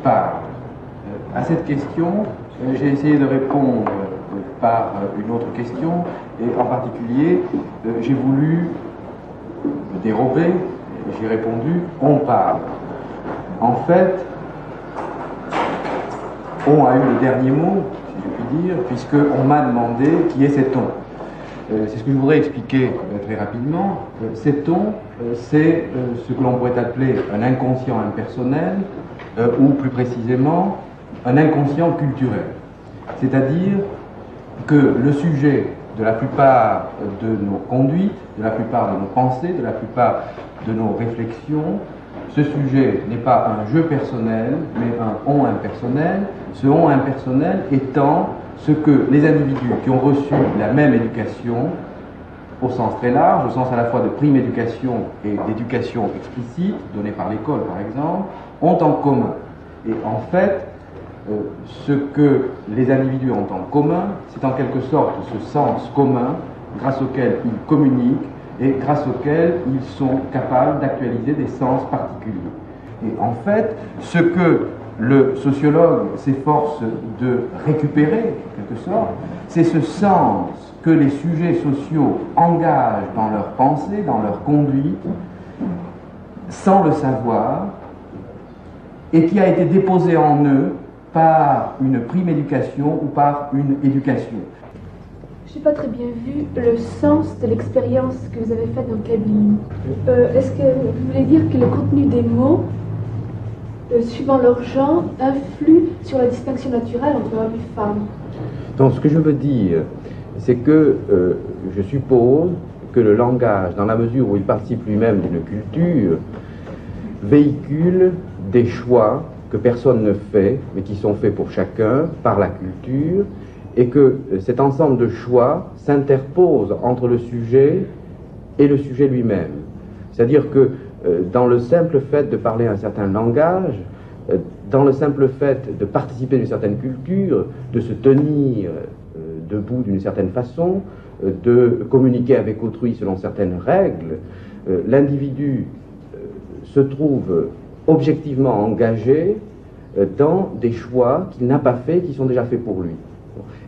parle? À cette question, j'ai essayé de répondre par une autre question, et en particulier, j'ai voulu me dérober, et j'ai répondu « on parle ». En fait, on a eu le dernier mot, si je puis dire, puisqu'on m'a demandé qui est cet on. C'est ce que je voudrais expliquer très rapidement. Cet on, c'est ce que l'on pourrait appeler un inconscient impersonnel, ou plus précisément, un inconscient culturel. C'est-à-dire que le sujet de la plupart de nos conduites, de la plupart de nos pensées, de la plupart de nos réflexions, ce sujet n'est pas un je personnel, mais un on impersonnel, ce on impersonnel étant ce que les individus qui ont reçu la même éducation, au sens très large, au sens à la fois de prime éducation et d'éducation explicite, donnée par l'école par exemple, ont en commun. Et en fait, ce que les individus ont en commun, c'est en quelque sorte ce sens commun grâce auquel ils communiquent et grâce auquel ils sont capables d'actualiser des sens particuliers. Et en fait, ce que le sociologue s'efforce de récupérer, en quelque sorte, c'est ce sens que les sujets sociaux engagent dans leur pensée, dans leur conduite, sans le savoir, et qui a été déposé en eux par une prime éducation ou par une éducation. Je n'ai pas très bien vu le sens de l'expérience que vous avez faite en Kabylie. Est-ce que vous voulez dire que le contenu des mots, suivant leur genre, influe sur la distinction naturelle entre homme et femme? Donc ce que je veux dire, c'est que je suppose que le langage, dans la mesure où il participe lui-même d'une culture, véhicule des choix que personne ne fait, mais qui sont faits pour chacun par la culture, et que cet ensemble de choix s'interpose entre le sujet et le sujet lui-même. C'est-à-dire que dans le simple fait de parler un certain langage, dans le simple fait de participer d'une certaine culture, de se tenir debout d'une certaine façon, de communiquer avec autrui selon certaines règles, l'individu se trouve objectivement engagé dans des choix qu'il n'a pas faits, qui sont déjà faits pour lui.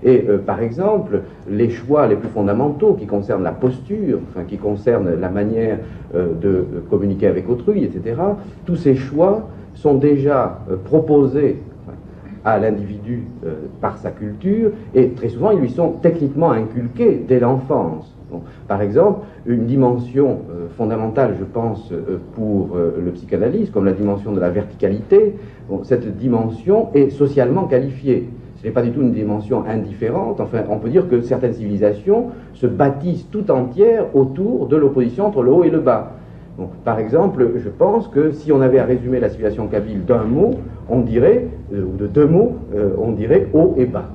Et par exemple, les choix les plus fondamentaux qui concernent la posture, enfin, qui concernent la manière de communiquer avec autrui, etc., tous ces choix sont déjà proposés à l'individu par sa culture, et très souvent ils lui sont techniquement inculqués dès l'enfance. Bon, par exemple, une dimension fondamentale, je pense, pour le psychanalyste, comme la dimension de la verticalité, bon, cette dimension est socialement qualifiée. Ce n'est pas du tout une dimension indifférente. Enfin, on peut dire que certaines civilisations se bâtissent tout entières autour de l'opposition entre le haut et le bas. Donc, par exemple, je pense que si on avait à résumer la civilisation kabyle d'un mot, on dirait, ou de deux mots, on dirait haut et bas.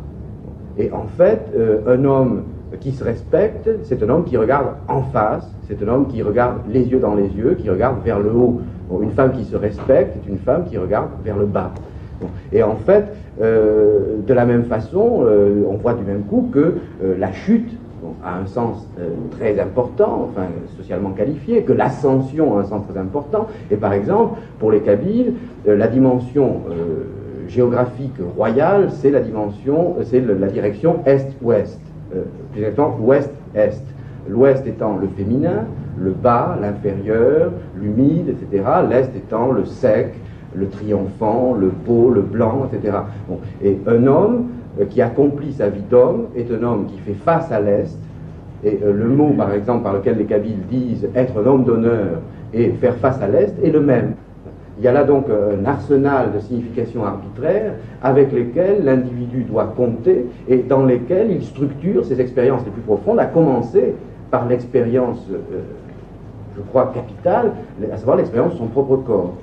Et en fait, un homme qui se respecte, c'est un homme qui regarde en face, c'est un homme qui regarde les yeux dans les yeux, qui regarde vers le haut. Bon, une femme qui se respecte est une femme qui regarde vers le bas. Bon. Et en fait, de la même façon, on voit du même coup que la chute a un sens très important, enfin socialement qualifié, que l'ascension a un sens très important. Et par exemple, pour les Kabyles, la dimension géographique royale, c'est la dimension, c'est la direction est-ouest, plus exactement ouest-est. L'ouest étant le féminin, le bas, l'inférieur, l'humide, etc. L'est étant le sec, le triomphant, le beau, le blanc, etc. Bon. Et un homme qui accomplit sa vie d'homme est un homme qui fait face à l'Est, et le mot, par exemple, par lequel les Kabyles disent être un homme d'honneur et faire face à l'Est est le même. Il y a là donc un arsenal de significations arbitraires avec lesquelles l'individu doit compter et dans lesquelles il structure ses expériences les plus profondes, à commencer par l'expérience, je crois, capitale, à savoir l'expérience de son propre corps.